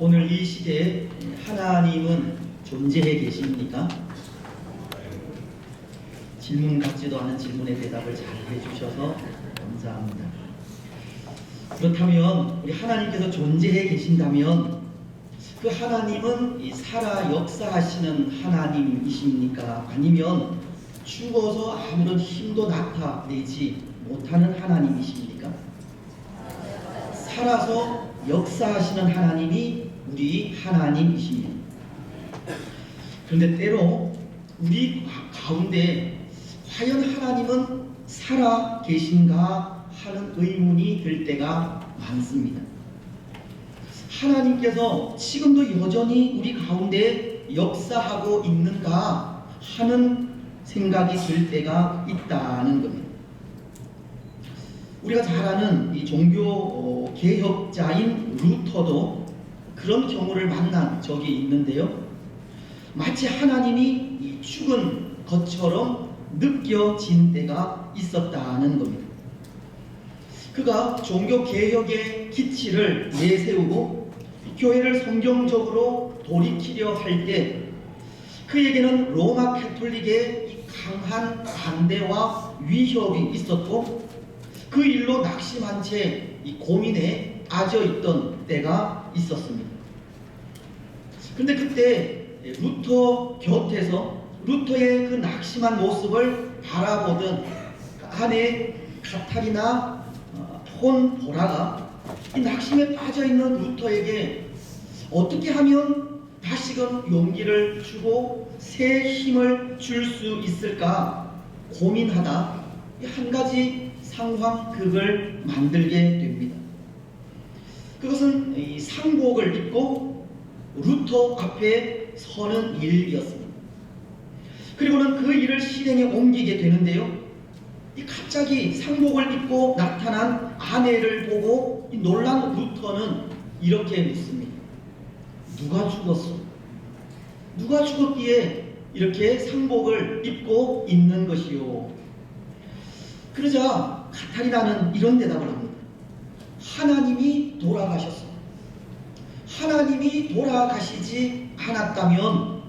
오늘 이 시대에 하나님은 존재해 계십니까? 질문 같지도 않은 질문에 대답을 잘 해주셔서 감사합니다. 그렇다면 우리 하나님께서 존재해 계신다면 그 하나님은 이 살아 역사하시는 하나님이십니까? 아니면 죽어서 아무런 힘도 나타내지 못하는 하나님이십니까? 살아서 역사하시는 하나님이 우리 하나님이십니다. 그런데 때로 우리 가운데 과연 하나님은 살아 계신가 하는 의문이 들 때가 많습니다. 하나님께서 지금도 여전히 우리 가운데 역사하고 있는가 하는 생각이 들 때가 있다는 겁니다. 우리가 잘 아는 이 종교 개혁자인 루터도 그런 경우를 만난 적이 있는데요. 마치 하나님이 이 죽은 것처럼 느껴진 때가 있었다는 겁니다. 그가 종교 개혁의 기치를 내세우고 교회를 성경적으로 돌이키려 할 때 그에게는 로마 가톨릭의 강한 반대와 위협이 있었고 그 일로 낙심한 채 이 고민에 빠져 있던 때가 있었습니다. 그런데 그때 루터 곁에서 루터의 그 낙심한 모습을 바라보던 아내 카타리나 폰 보라가 이 낙심에 빠져 있는 루터에게 어떻게 하면 다시금 용기를 주고 새 힘을 줄 수 있을까 고민하다 한 가지 상황극을 만들게 됩니다. 그것은 이 상복을 입고 루터 앞에 서는 일이었습니다. 그리고는 그 일을 실행에 옮기게 되는데요. 갑자기 상복을 입고 나타난 아내를 보고 놀란 루터는 이렇게 묻습니다. 누가 죽었어? 누가 죽었기에 이렇게 상복을 입고 있는 것이요? 그러자 카타리나는 이런 대답을 합니다. 하나님이 돌아가셨어. 하나님이 돌아가시지 않았다면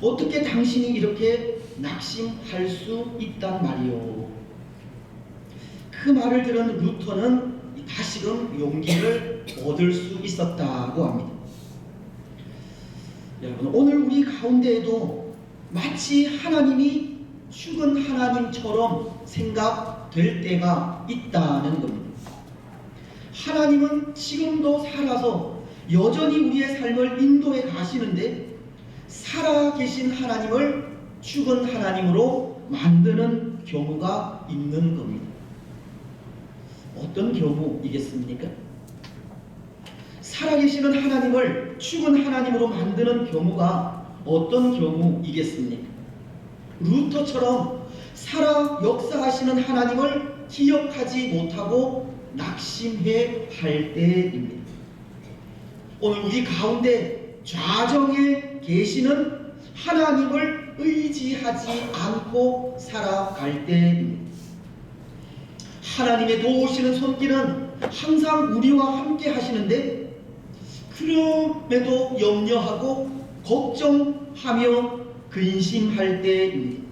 어떻게 당신이 이렇게 낙심할 수 있단 말이오? 그 말을 들은 루터는 다시금 용기를 얻을 수 있었다고 합니다. 여러분, 오늘 우리 가운데에도 마치 하나님이 죽은 하나님처럼 생각될 때가 있다는 겁니다. 하나님은 지금도 살아서 여전히 우리의 삶을 인도해 가시는데 살아 계신 하나님을 죽은 하나님으로 만드는 경우가 있는 겁니다. 어떤 경우이겠습니까? 살아계시는 하나님을 죽은 하나님으로 만드는 경우가 어떤 경우이겠습니까? 루터처럼 살아 역사하시는 하나님을 기억하지 못하고 낙심해 할 때입니다. 오늘 우리 가운데 좌정에 계시는 하나님을 의지하지 않고 살아갈 때입니다. 하나님의 도우시는 손길은 항상 우리와 함께 하시는데 그럼에도 염려하고 걱정하며 근심할 때입니다.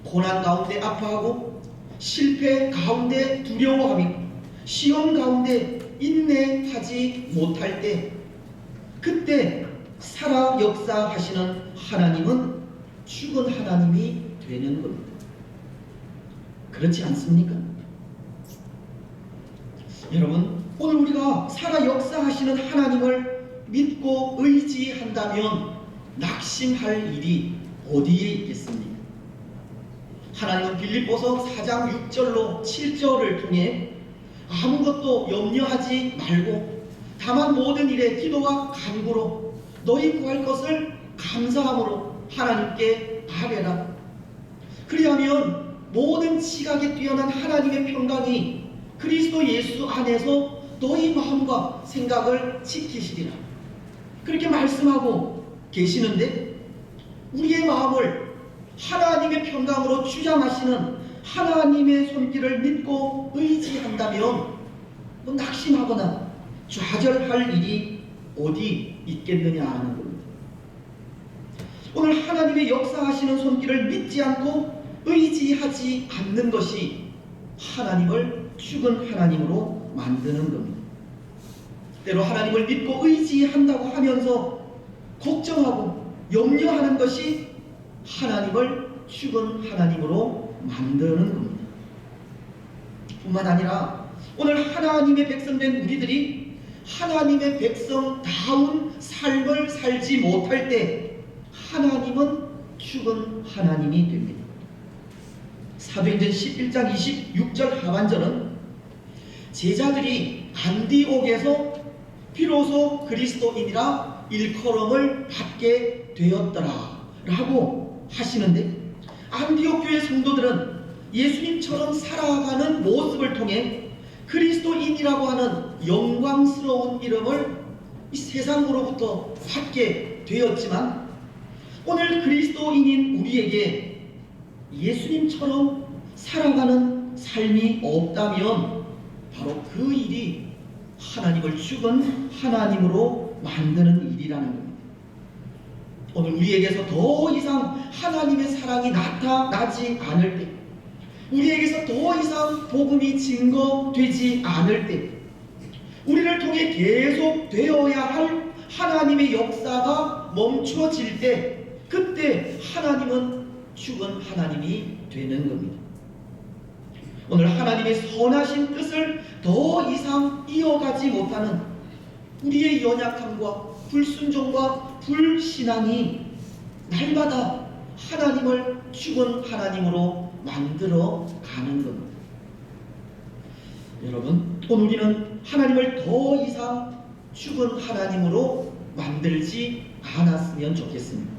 고난 가운데 아파하고 실패 가운데 두려워하며 시험 가운데 인내하지 못할 때 그때 살아 역사하시는 하나님은 죽은 하나님이 되는 겁니다. 그렇지 않습니까? 여러분, 오늘 우리가 살아 역사하시는 하나님을 믿고 의지한다면 낙심할 일이 어디에 있겠습니까? 하나님은 빌립보서 4장 6절로 7절을 통해 아무것도 염려하지 말고 다만 모든 일에 기도와 간구로 너희 구할 것을 감사함으로 하나님께 아뢰라. 그리하면 모든 지각에 뛰어난 하나님의 평강이 그리스도 예수 안에서 너희 마음과 생각을 지키시리라. 그렇게 말씀하고 계시는데 우리의 마음을 하나님의 평강으로 주장하시는 하나님의 손길을 믿고 의지한다면 낙심하거나 좌절할 일이 어디 있겠느냐 하는 겁니다. 오늘 하나님의 역사하시는 손길을 믿지 않고 의지하지 않는 것이 하나님을 죽은 하나님으로 만드는 겁니다. 때로 하나님을 믿고 의지한다고 하면서 걱정하고 염려하는 것이 하나님을 죽은 하나님으로 만드는 겁니다. 뿐만 아니라 오늘 하나님의 백성된 우리들이 하나님의 백성다운 삶을 살지 못할 때 하나님은 죽은 하나님이 됩니다. 사도행전 11장 26절 하반절은 제자들이 안디옥에서 비로소 그리스도인이라 일컬음을 받게 되었더라 라고 하시는데, 안디옥 교회 성도들은 예수님처럼 살아가는 모습을 통해 그리스도인이라고 하는 영광스러운 이름을 이 세상으로부터 받게 되었지만, 오늘 그리스도인인 우리에게 예수님처럼 살아가는 삶이 없다면 바로 그 일이 하나님을 죽은 하나님으로 만드는 일이라는 겁니다. 오늘 우리에게서 더 이상 하나님의 사랑이 나타나지 않을 때, 우리에게서 더 이상 복음이 증거되지 않을 때, 우리를 통해 계속 되어야 할 하나님의 역사가 멈춰질 때, 그때 하나님은 죽은 하나님이 되는 겁니다. 오늘 하나님의 선하신 뜻을 더 이상 이어가지 못하는 우리의 연약함과 불순종과 불신앙이 날마다 하나님을 죽은 하나님으로 만들어 가는 겁니다. 여러분, 오늘 우리는 하나님을 더 이상 죽은 하나님으로 만들지 않았으면 좋겠습니다.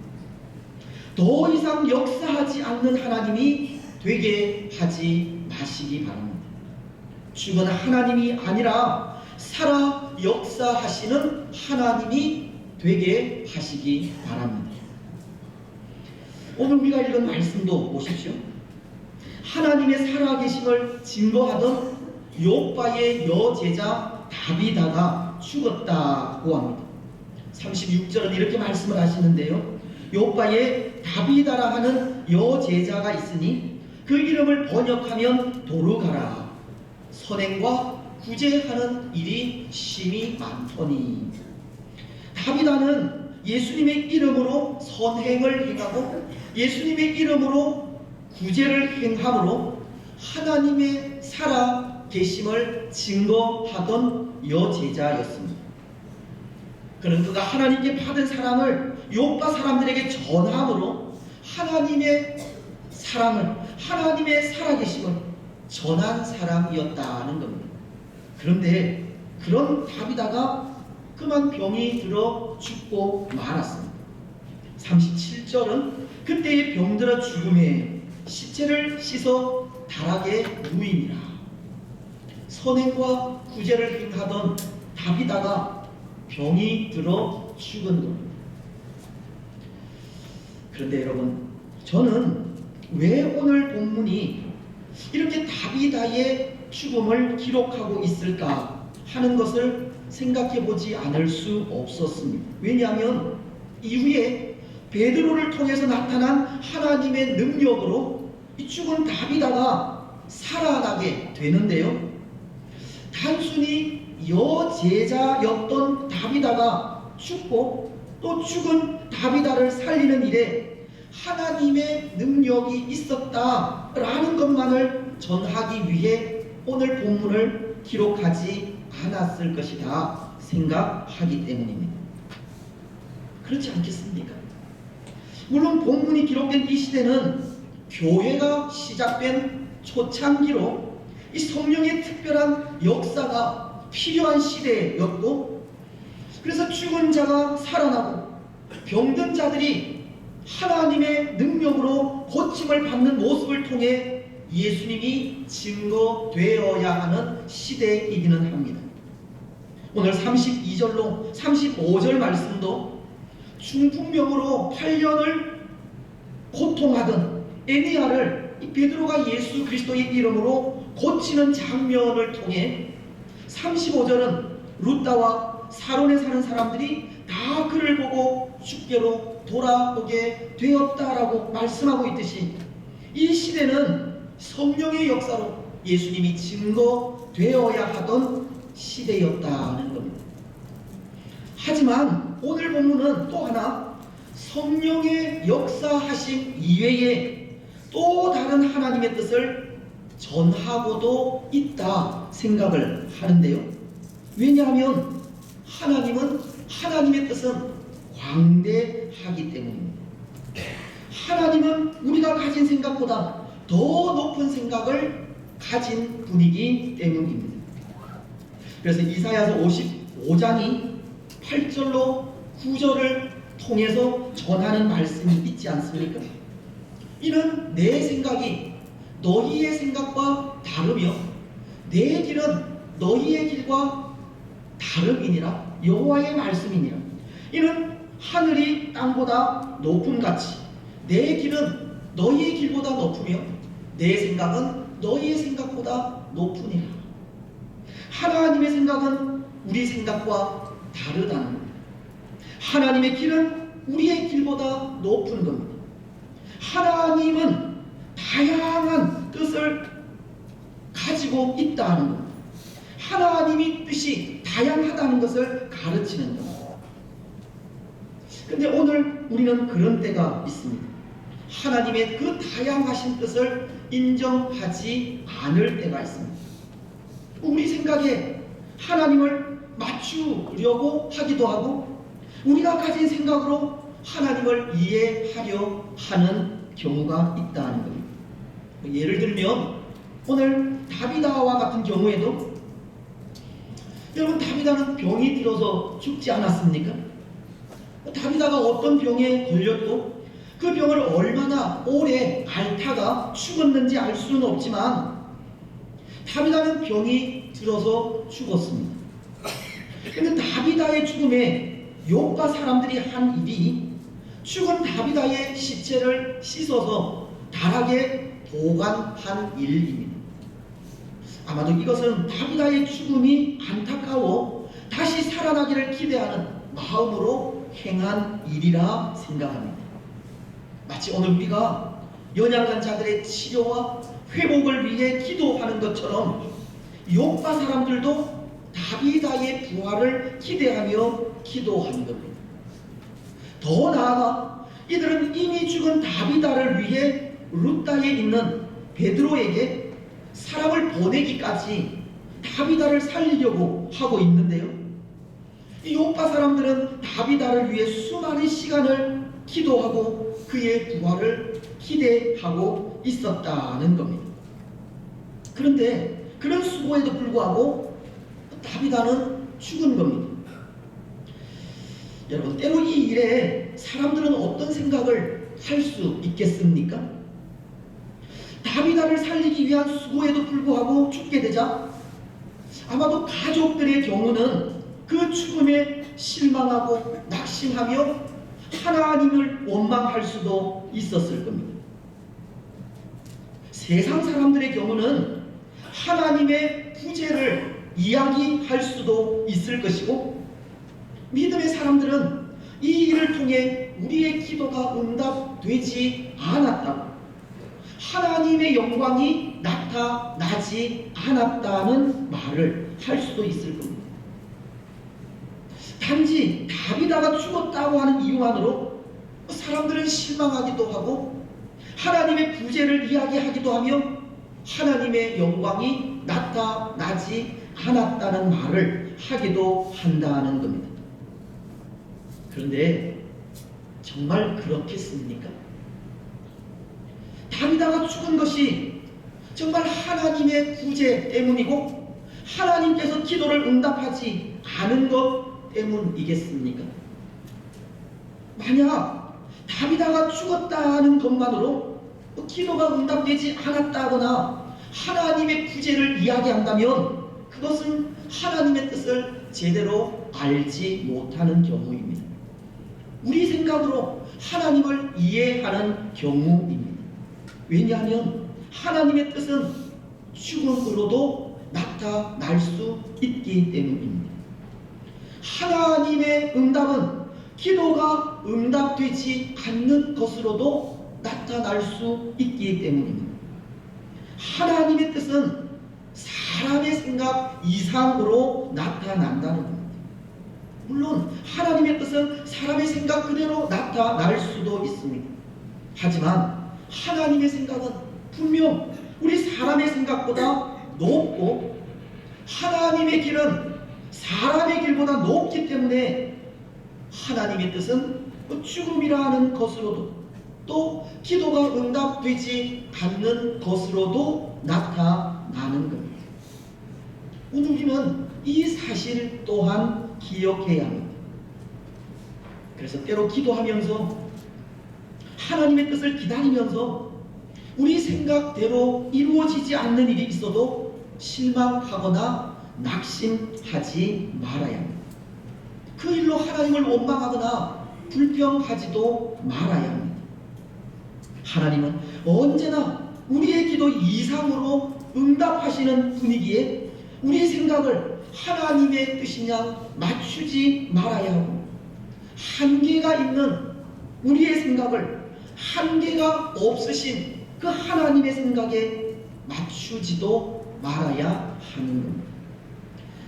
더 이상 역사하지 않는 하나님이 되게 하지 마시기 바랍니다. 죽은 하나님이 아니라 살아 역사하시는 하나님이 되게 하시기 바랍니다. 오늘 우리가 읽은 말씀도 보십시오. 하나님의 살아계심을 증거하던 욥바의 여제자 다비다가 죽었다고 합니다. 36절은 이렇게 말씀을 하시는데요, 욥바의 다비다라 하는 여제자가 있으니 그 이름을 번역하면 도르가라, 선행과 구제하는 일이 심히 많더니. 다비다는 예수님의 이름으로 선행을 행하고 예수님의 이름으로 구제를 행함으로 하나님의 살아 계심을 증거하던 여제자였습니다. 그는 그가 하나님께 받은 사랑을 욥바 사람들에게 전함으로 하나님의 사랑을, 하나님의 살아계심을 전한 사람이었다는 겁니다. 그런데 그런 다비다가 그만 병이 들어 죽고 말았습니다. 37절은 그때의 병들어 죽음에 시체를 씻어 다락에 누이니라. 선행과 구제를 행하던 다비다가 병이 들어 죽은 겁니다. 그런데 여러분, 저는 왜 오늘 본문이 이렇게 다비다의 죽음을 기록하고 있을까 하는 것을 생각해 보지 않을 수 없었습니다. 왜냐하면 이후에 베드로를 통해서 나타난 하나님의 능력으로 이 죽은 다비다가 살아나게 되는데요, 단순히 여제자였던 다비다가 죽고 또 죽은 다비다를 살리는 일에 하나님의 능력이 있었다라는 것만을 전하기 위해 오늘 본문을 기록하지 않았을 것이다 생각하기 때문입니다. 그렇지 않겠습니까? 물론 본문이 기록된 이 시대는 교회가 시작된 초창기로 이 성령의 특별한 역사가 필요한 시대였고, 그래서 죽은 자가 살아나고 병든 자들이 하나님의 능력으로 고침을 받는 모습을 통해 예수님이 증거되어야 하는 시대이기는 합니다. 오늘 32절로 35절 말씀도 중풍병으로 8년을 고통하던 에니야를 베드로가 예수 그리스도의 이름으로 고치는 장면을 통해 35절은 루다와 사론에 사는 사람들이 다 그를 보고 주께로 돌아오게 되었다라고 말씀하고 있듯이 이 시대는 성령의 역사로 예수님이 증거되어야 하던 시대였다는 겁니다. 하지만 오늘 본문은 또 하나 성령의 역사하심 이외에 또 다른 하나님의 뜻을 전하고도 있다 생각을 하는데요. 왜냐하면 하나님은 하나님의 뜻은 광대하기 때문입니다. 하나님은 우리가 가진 생각보다 더 높은 생각을 가진 분이기 때문입니다. 그래서 이사야서 55장이 8절로 9절을 통해서 전하는 말씀이 있지 않습니까? 이는 내 생각이 너희의 생각과 다르며 내 길은 너희의 길과 다름이니라. 여호와의 말씀이니라. 이는 하늘이 땅보다 높음같이 내 길은 너희의 길보다 높으며 내 생각은 너희의 생각보다 높으니라. 하나님의 생각은 우리 생각과 다르다는 겁니다. 하나님의 길은 우리의 길보다 높은 겁니다. 하나님은 다양한 뜻을 가지고 있다는 겁니다. 하나님이 뜻이 다양하다는 것을 가르치는 겁니다. 근데 오늘 우리는 그런 때가 있습니다. 하나님의 그 다양하신 뜻을 인정하지 않을 때가 있습니다. 우리 생각에 하나님을 맞추려고 하기도 하고 우리가 가진 생각으로 하나님을 이해하려 하는 경우가 있다는 겁니다. 예를 들면 오늘 다비다와 같은 경우에도 여러분 다비다는 병이 들어서 죽지 않았습니까? 다비다가 어떤 병에 걸렸고 그 병을 얼마나 오래 앓다가 죽었는지 알 수는 없지만 다비다는 병이 들어서 죽었습니다. 그런데 다비다의 죽음에 욥과 사람들이 한 일이 죽은 다비다의 시체를 씻어서 다락에 보관한 일입니다. 아마도 이것은 다비다의 죽음이 안타까워 다시 살아나기를 기대하는 마음으로 행한 일이라 생각합니다. 마치 오늘 우리가 연약한 자들의 치료와 회복을 위해 기도하는 것처럼 욥과 사람들도 다비다의 부활을 기대하며 기도하는 겁니다. 더 나아가 이들은 이미 죽은 다비다를 위해 루다에 있는 베드로에게 사람을 보내기까지 다비다를 살리려고 하고 있는데요. 이 욥과 사람들은 다비다를 위해 수많은 시간을 기도하고 그의 부활을 기대하고 있었다는 겁니다. 그런데 그런 수고에도 불구하고 다비다는 죽은 겁니다. 여러분, 때로 이 일에 사람들은 어떤 생각을 할 수 있겠습니까? 다비다를 살리기 위한 수고에도 불구하고 죽게 되자 아마도 가족들의 경우는 그 죽음에 실망하고 낙심하며 하나님을 원망할 수도 있었을 겁니다. 세상 사람들의 경우는 하나님의 부재를 이야기할 수도 있을 것이고 믿음의 사람들은 이 일을 통해 우리의 기도가 응답되지 않았다고 하나님의 영광이 나타나지 않았다는 말을 할 수도 있을 겁니다. 단지 다비다가 죽었다고 하는 이유만으로 사람들은 실망하기도 하고 하나님의 부재를 이야기하기도 하며 하나님의 영광이 나타나지 않았다는 말을 하기도 한다는 겁니다. 그런데 정말 그렇겠습니까? 다비다가 죽은 것이 정말 하나님의 부재 때문이고 하나님께서 기도를 응답하지 않은 것 때문이겠습니까? 만약 다비다가 죽었다는 것만으로 기도가 응답되지 않았다거나 하나님의 부재를 이야기한다면 그것은 하나님의 뜻을 제대로 알지 못하는 경우입니다. 우리 생각으로 하나님을 이해하는 경우입니다. 왜냐하면 하나님의 뜻은 죽음으로도 나타날 수 있기 때문입니다. 하나님의 응답은 기도가 응답되지 않는 것으로도 나타날 수 있기 때문입니다. 하나님의 뜻은 사람의 생각 이상으로 나타난다는 겁니다. 물론 하나님의 뜻은 사람의 생각 그대로 나타날 수도 있습니다. 하지만 하나님의 생각은 분명 우리 사람의 생각보다 높고 하나님의 길은 사람의 길보다 높기 때문에 하나님의 뜻은 죽음이라는 것으로도 또 기도가 응답되지 않는 것으로도 나타나는 겁니다. 오늘 우리는 이 사실 또한 기억해야 합니다. 그래서 때로 기도하면서 하나님의 뜻을 기다리면서 우리 생각대로 이루어지지 않는 일이 있어도 실망하거나 낙심하지 말아야 합니다. 그 일로 하나님을 원망하거나 불평하지도 말아야 합니다. 하나님은 언제나 우리의 기도 이상으로 응답하시는 분이기에 우리 생각을 하나님의 뜻이냐 맞추지 말아야 하고, 한계가 있는 우리의 생각을 한계가 없으신 그 하나님의 생각에 맞추지도 말아야 하는 겁니다.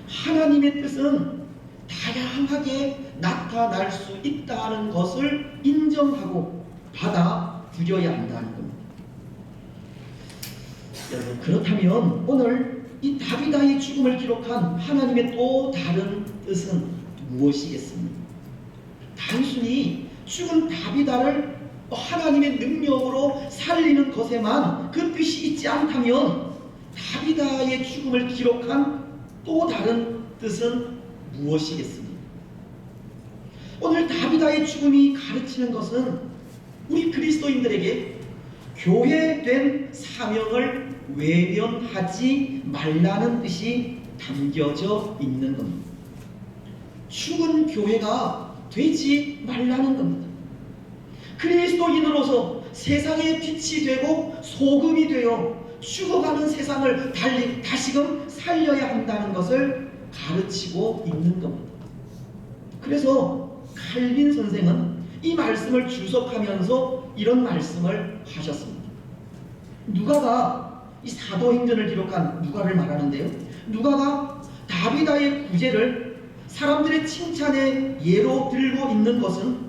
하나님의 뜻은 다양하게 나타날 수 있다는 것을 인정하고 받아들여야 한다는 겁니다. 여러분, 그렇다면 오늘 이 다비다의 죽음을 기록한 하나님의 또 다른 뜻은 무엇이겠습니까? 단순히 죽은 다비다를 하나님의 능력으로 살리는 것에만 그 뜻이 있지 않다면 다비다의 죽음을 기록한 또 다른 뜻은 무엇이겠습니까? 오늘 다비다의 죽음이 가르치는 것은 우리 그리스도인들에게 교회된 사명을 외면하지 말라는 뜻이 담겨져 있는 겁니다. 죽은 교회가 되지 말라는 겁니다. 그리스도인으로서 세상의 빛이 되고 소금이 되어 죽어가는 세상을 다시금 살려야 한다는 것을 가르치고 있는 겁니다. 그래서 칼빈 선생은 이 말씀을 주석하면서 이런 말씀을 하셨습니다. 누가가 이 사도행전을 기록한 누가를 말하는데요, 누가가 다비다의 구제를 사람들의 칭찬의 예로 들고 있는 것은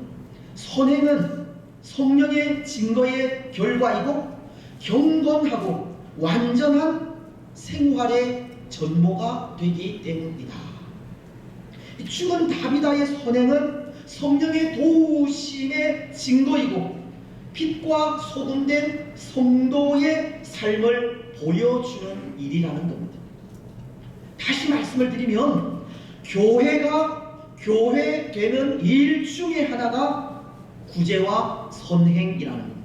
선행은 성령의 증거의 결과이고 경건하고 완전한 생활의 전모가 되기 때문이다. 죽은 다비다의 선행은 성령의 도우심의 증거이고 빛과 소금된 성도의 삶을 보여주는 일이라는 겁니다. 다시 말씀을 드리면 교회가 교회되는 일 중에 하나가 구제와 선행이라는 겁니다.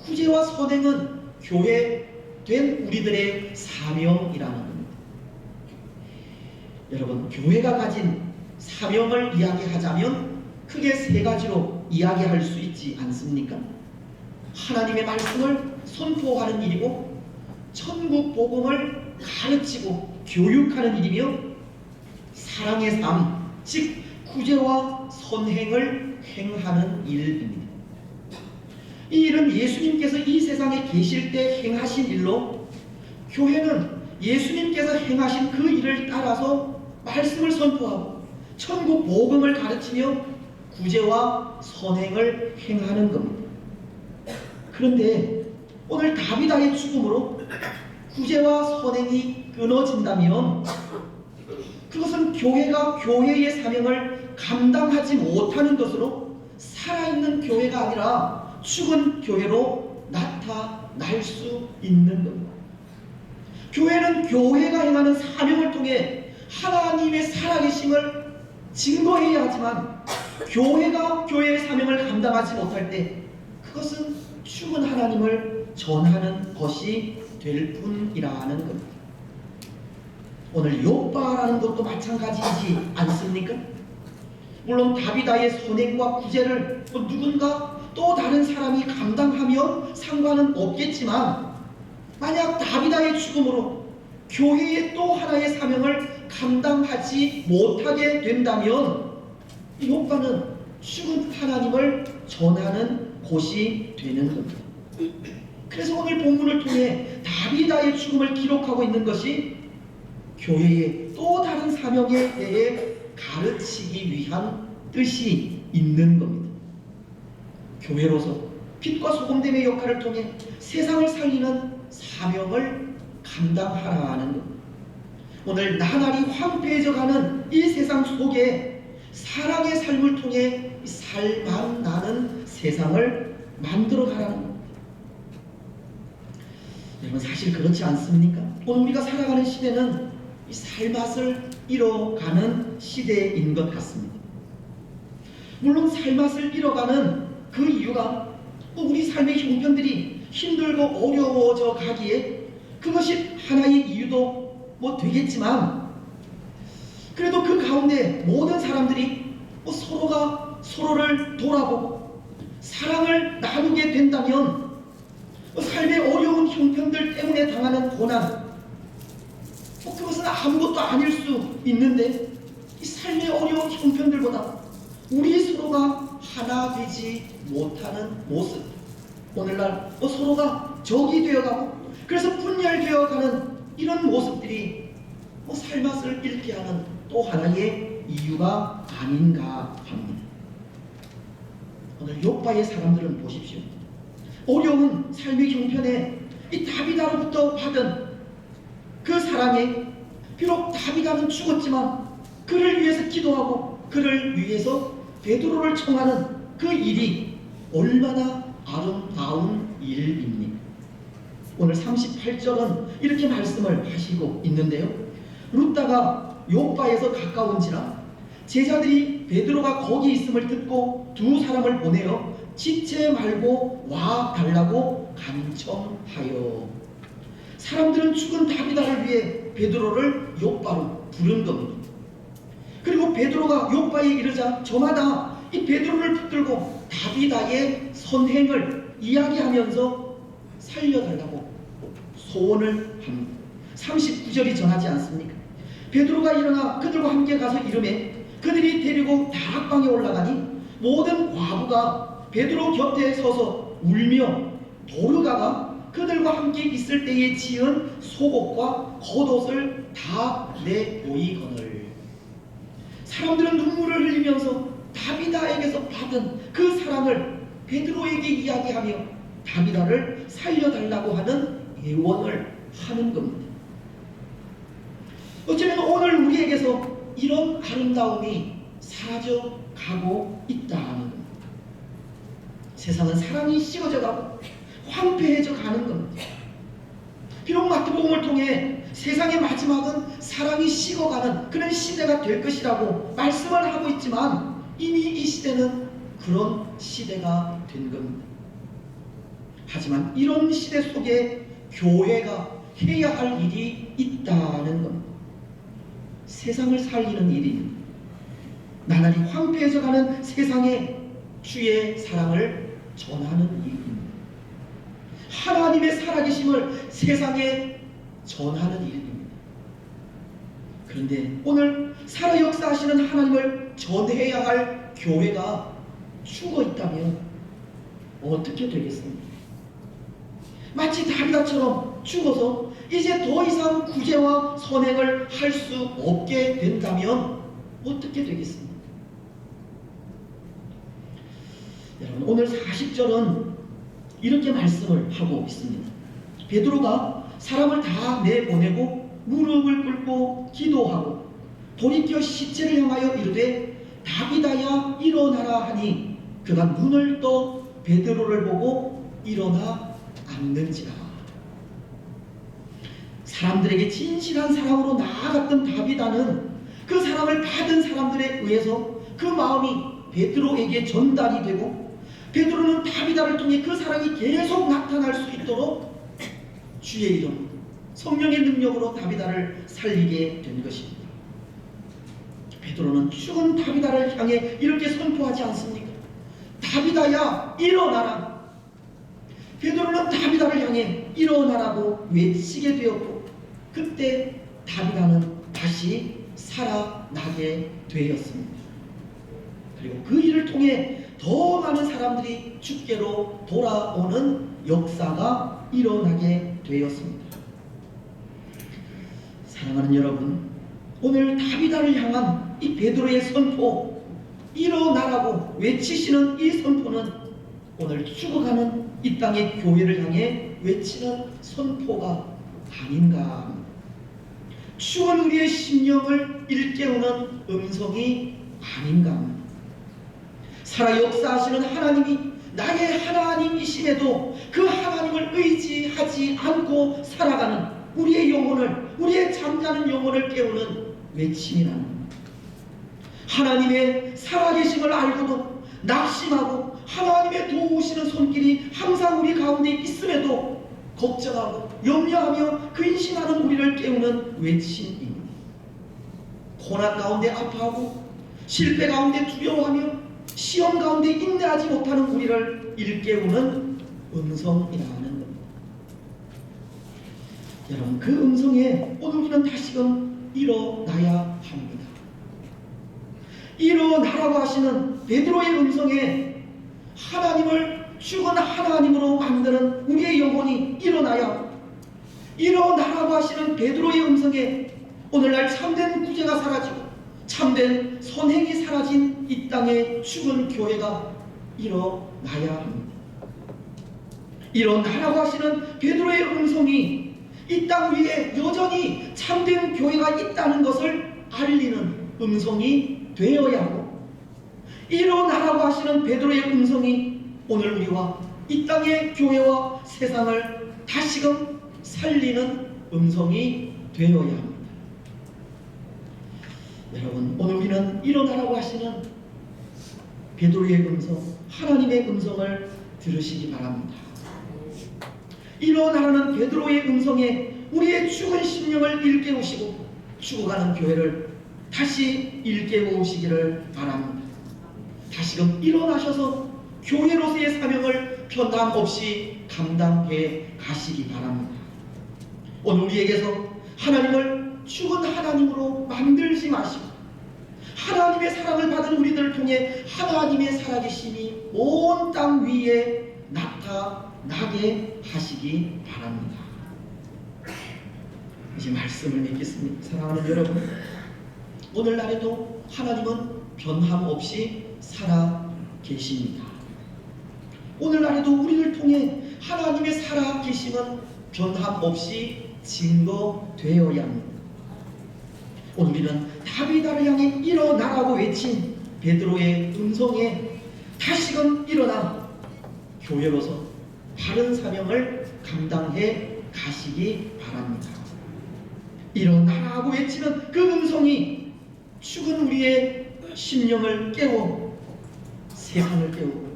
구제와 선행은 교회된 우리들의 사명이라는 겁니다. 여러분, 교회가 가진 사명을 이야기하자면 크게 세 가지로 이야기할 수 있지 않습니까? 하나님의 말씀을 선포하는 일이고, 천국 복음을 가르치고 교육하는 일이며, 사랑의 삶, 즉 구제와 선행을 행하는 일입니다. 이 일은 예수님께서 이 세상에 계실 때 행하신 일로, 교회는 예수님께서 행하신 그 일을 따라서 말씀을 선포하고 천국 복음을 가르치며 구제와 선행을 행하는 겁니다. 그런데 오늘 다비다의 죽음으로 구제와 선행이 끊어진다면 그것은 교회가 교회의 사명을 감당하지 못하는 것으로 살아있는 교회가 아니라 죽은 교회로 나타날 수 있는 겁니다. 교회는 교회가 행하는 사명을 통해 하나님의 살아계심을 증거해야 하지만, 교회가 교회의 사명을 감당하지 못할 때 그것은 죽은 하나님을 전하는 것이 될 뿐이라는 겁니다. 오늘 욥바라는 것도 마찬가지이지 않습니까? 물론 다비다의 선행과 구제를 누군가 또 다른 사람이 감당하면 상관은 없겠지만, 만약 다비다의 죽음으로 교회의 또 하나의 사명을 감당하지 못하게 된다면 욥과는 죽은 하나님을 전하는 곳이 되는 겁니다. 그래서 오늘 본문을 통해 다비다의 죽음을 기록하고 있는 것이 교회의 또 다른 사명에 대해 가르치기 위한 뜻이 있는 겁니다. 교회로서 빛과 소금됨의 역할을 통해 세상을 살리는 사명을 감당하라는 겁니다. 오늘 나날이 황폐해져가는 이 세상 속에 사랑의 삶을 통해 살만 나는 세상을 만들어가라는 겁니다. 여러분, 사실 그렇지 않습니까? 오늘 우리가 살아가는 시대는 이 살맛을 잃어가는 시대인 것 같습니다. 물론 살맛을 잃어가는 그 이유가 우리 삶의 형편들이 힘들고 어려워져 가기에 그것이 하나의 이유도 되겠지만, 그래도 그 가운데 모든 사람들이 서로가 서로를 돌아보고 사랑을 나누게 된다면 삶의 어려운 형편들 때문에 당하는 고난, 그것은 아무것도 아닐 수 있는데, 이 삶의 어려운 형편들보다 우리 서로가 하나 되지 못하는 모습, 오늘날 서로가 적이 되어가고 그래서 분열되어가는 이런 모습들이 살맛을 잃게 하는 또 하나의 이유가 아닌가 합니다. 오늘 욥과의 사람들은 보십시오. 어려운 삶의 형편에 이 다비다로부터 받은 그 사랑에, 비록 다비다는 죽었지만 그를 위해서 기도하고 그를 위해서 베드로를 청하는 그 일이 얼마나 아름다운 일입니까? 오늘 38절은 이렇게 말씀을 하시고 있는데요. 룻다가 욥바에서 가까운지라 제자들이 베드로가 거기 있음을 듣고 두 사람을 보내어 지체 말고 와 달라고 간청하여. 사람들은 죽은 다비다를 위해 베드로를 욥바로 부른 겁니다. 그리고 베드로가 욥바에 이르자 저마다 이 베드로를 붙들고 다비다의 선행을 이야기하면서 살려달라고 소원을 합니다. 39절이 전하지 않습니까? 베드로가 일어나 그들과 함께 가서 이르매 그들이 데리고 다락방에 올라가니 모든 과부가 베드로 곁에 서서 울며 도르가가 그들과 함께 있을 때에 지은 속옷과 겉옷을 다 내보이거늘. 사람들은 눈물을 흘리면서 다비다에게서 받은 그 사랑을 베드로에게 이야기하며 다비다를 살려달라고 하는 예원을 하는 겁니다. 어쩌면 오늘 우리에게서 이런 아름다움이 사라져가고 있다는 겁니다. 세상은 사랑이 식어져가고 황폐해져 가는 겁니다. 비록 마태복음을 통해 세상의 마지막은 사랑이 식어가는 그런 시대가 될 것이라고 말씀을 하고 있지만 이미 이 시대는 그런 시대가 된 겁니다. 하지만 이런 시대 속에 교회가 해야 할 일이 있다는 겁니다. 세상을 살리는 일입니다. 나날이 황폐해져 가는 세상에 주의 사랑을 전하는 일입니다. 하나님의 살아계심을 세상에 전하는 일입니다. 그런데 오늘 살아 역사하시는 하나님을 전해야 할 교회가 죽어 있다면 어떻게 되겠습니까? 마치 다비다처럼 죽어서 이제 더 이상 구제와 선행을 할 수 없게 된다면 어떻게 되겠습니까? 여러분, 오늘 40절은 이렇게 말씀을 하고 있습니다. 베드로가 사람을 다 내보내고 무릎을 꿇고 기도하고 돌이켜 시체를 향하여 이르되 다비다야 일어나라 하니 그가 눈을 떠 베드로를 보고 일어나 앉는지라. 사람들에게 진실한 사랑으로 나아갔던 다비다는 그 사랑을 받은 사람들에 의해서 그 마음이 베드로에게 전달이 되고 베드로는 다비다를 통해 그 사랑이 계속 나타날 수 있도록 주의 이름, 성령의 능력으로 다비다를 살리게 된 것입니다. 베드로는 죽은 다비다를 향해 이렇게 선포하지 않습니까? 다비다야 일어나라. 베드로는 다비다를 향해 일어나라고 외치게 되었고 그때 다비다는 다시 살아나게 되었습니다. 그리고 그 일을 통해 더 많은 사람들이 주께로 돌아오는 역사가 일어나게 되었습니다. 사랑하는 여러분, 오늘 다비다를 향한 이 베드로의 선포, 일어나라고 외치시는 이 선포는 오늘 죽어가는 이 땅의 교회를 향해 외치는 선포가 아닌가 합니다. 죽은 우리의 심령을 일깨우는 음성이 아닌가 합니다. 살아 역사하시는 하나님이 나의 하나님이심에도 그 하나님을 의지하지 않고 살아가는 우리의 영혼을, 우리의 잠자는 영혼을 깨우는 외침이라는 겁니다. 하나님의 살아계심을 알고도 낙심하고 하나님의 도우시는 손길이 항상 우리 가운데 있음에도 걱정하고 염려하며 근심하는 우리를 깨우는 외침입니다. 고난 가운데 아파하고 실패 가운데 두려워하며 시험 가운데 인내하지 못하는 우리를 일깨우는 음성이라는 겁니다. 여러분, 그 음성에 오늘 우리는 다시금 일어나야 합니다. 일어나라고 하시는 베드로의 음성에 하나님을 죽은 하나님으로 만드는 우리의 영혼이 일어나야, 일어나라고 하시는 베드로의 음성에 오늘날 참된 구제가 사라지고 참된 선행이 사라진 이 땅의 죽은 교회가 일어나야 합니다. 일어나라고 하시는 베드로의 음성이 이 땅 위에 여전히 참된 교회가 있다는 것을 알리는 음성이 되어야 하고, 일어나라고 하시는 베드로의 음성이 오늘 우리와 이 땅의 교회와 세상을 다시금 살리는 음성이 되어야 합니다. 여러분, 오늘 우리는 일어나라고 하시는 베드로의 음성, 하나님의 음성을 들으시기 바랍니다. 일어나라는 베드로의 음성에 우리의 죽은 심령을 일깨우시고 죽어가는 교회를 다시 일깨우시기를 바랍니다. 다시금 일어나셔서 교회로서의 사명을 변함없이 감당해 가시기 바랍니다. 오늘 우리에게서 하나님을 죽은 하나님으로 만들지 마시고 하나님의 사랑을 받은 우리들을 통해 하나님의 살아계심이 온 땅 위에 나타나게 하시기 바랍니다. 이제 말씀을 맺겠습니다. 사랑하는 여러분, 오늘날에도 하나님은 변함없이 살아계십니다. 오늘날에도 우리를 통해 하나님의 살아계심은 변함없이 증거되어야 합니다. 오늘 우리는 다비다를 향해 일어나라고 외친 베드로의 음성에 다시금 일어나 교회로서 바른 사명을 감당해 가시기 바랍니다. 일어나라고 외치는 그 음성이 죽은 우리의 심령을 깨워 세상을 깨우고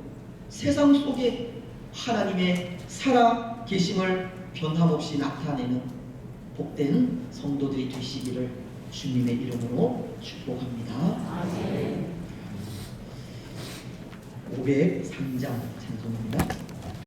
세상 속에 하나님의 살아계심을 변함없이 나타내는 복된 성도들이 되시기를 주님의 이름으로 축복합니다. 아멘. 503장 찬송입니다.